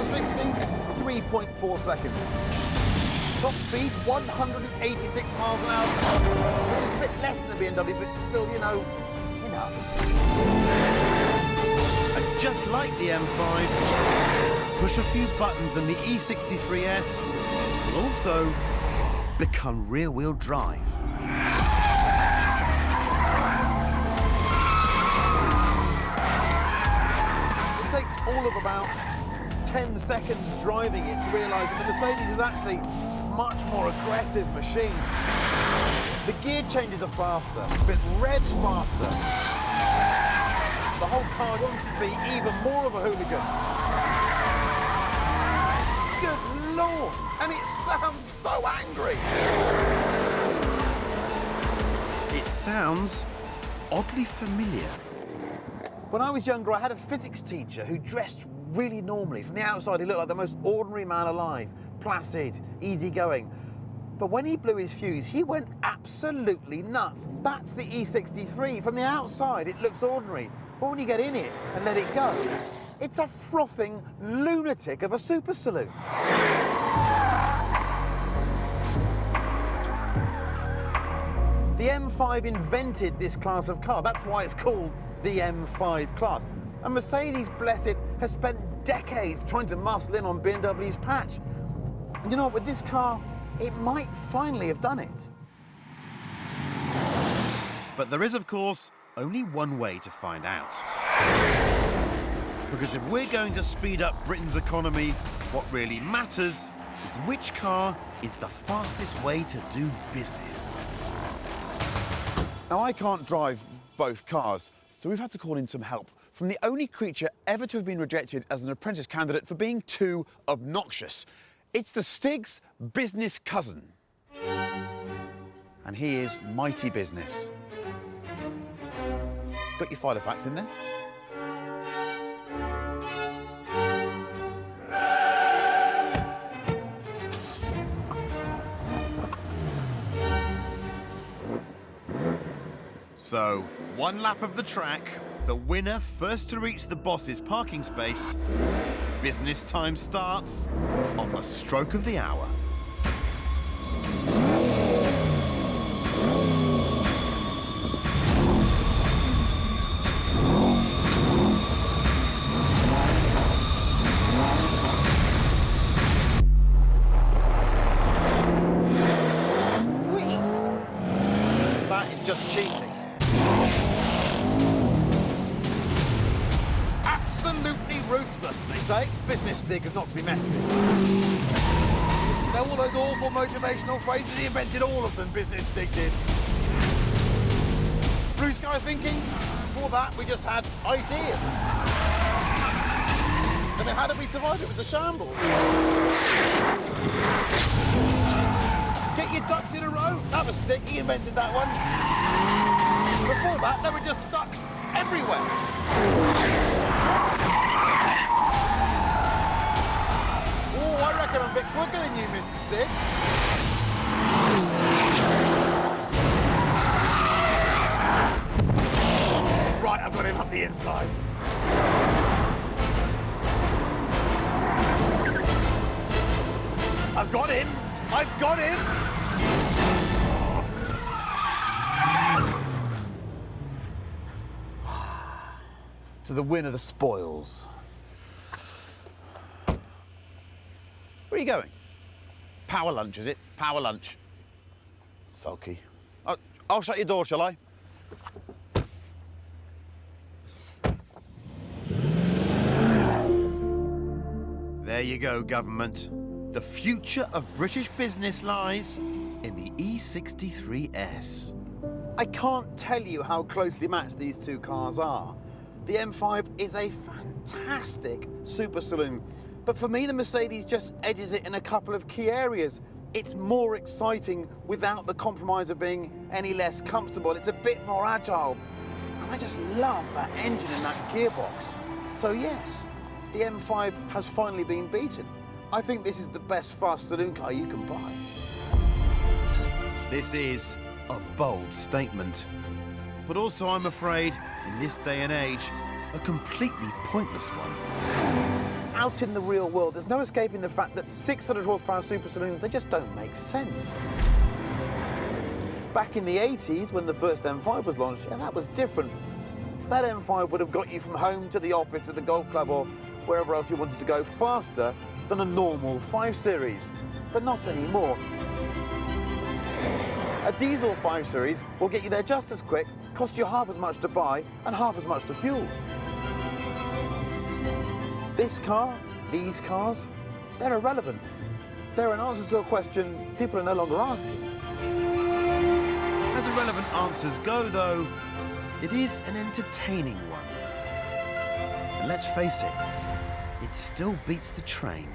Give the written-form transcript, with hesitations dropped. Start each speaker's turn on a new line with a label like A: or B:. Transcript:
A: to 60, 3.4 seconds. Top speed, 186 miles an hour, which is a bit less than the BMW, but still, you know, enough.
B: And just like the M5, push a few buttons and the E63S will also become rear-wheel drive.
A: It takes all of about 10 seconds driving it to realise that the Mercedes is actually a much more aggressive machine. The gear changes are faster, it revs faster. The whole car wants to be even more of a hooligan. Good Lord! And it sounds so angry.
B: It sounds oddly familiar.
A: When I was younger, I had a physics teacher who dressed really normally. From the outside, he looked like the most ordinary man alive, placid, easygoing. But when he blew his fuse, he went absolutely nuts. That's the E63. From the outside, it looks ordinary. But when you get in it and let it go, it's a frothing lunatic of a super saloon. The M5 invented this class of car. That's why it's called the M5 class. And Mercedes, bless it, has spent decades trying to muscle in on BMW's patch. You know, with this car, it might finally have done it.
B: But there is, of course, only one way to find out. Because if we're going to speed up Britain's economy, what really matters is which car is the fastest way to do business.
A: Now, I can't drive both cars, so we've had to call in some help from the only creature ever to have been rejected as an apprentice candidate for being too obnoxious. It's the Stig's business cousin. And he is mighty business. Got your filer facts in there?
B: So, one lap of the track, the winner first to reach the boss's parking space. Business time starts on the stroke of the hour.
A: That is just cheating. Absolutely ruthless, they say. Business Stig is not to be messed with. You know all those awful motivational phrases? He invented all of them, Business Stig did. Blue sky thinking? Before that, we just had ideas. I mean, how did we survive? It was a shambles. Get your ducks in a row? That was Stig, he invented that one. Before that, there were just ducks everywhere. Oh, I reckon I'm a bit quicker than you, Mr. Stig. Right, I've got him up the inside. I've got him! I've got him! To the winner, the spoils. Where are you going? Power lunch, is it? Power lunch. Sulky. I'll shut your door, shall I?
B: There you go, government. The future of British business lies in the E63S.
A: I can't tell you how closely matched these two cars are. The M5 is a fantastic super saloon, but for me the Mercedes just edges it in a couple of key areas. It's more exciting without the compromise of being any less comfortable. It's a bit more agile, and I just love that engine and that gearbox. So yes, the M5 has finally been beaten. I think this is the best fast saloon car you can buy.
B: This is a bold statement, but also, I'm afraid, in this day and age, a completely pointless one.
A: out in the real world, there's no escaping the fact that 600 horsepower super saloons, they just don't make sense. Back in the 80s, when the first M5 was launched, yeah, that was different. That M5 would have got you from home to the office, to the golf club, or wherever else you wanted to go faster than a normal 5 Series, but not anymore. A diesel 5 Series will get you there just as quick, cost you half as much to buy and half as much to fuel. This car, these cars, they're irrelevant. They're an answer to a question people are no longer asking.
B: As irrelevant answers go, though, it is an entertaining one. And let's face it, it still beats the train.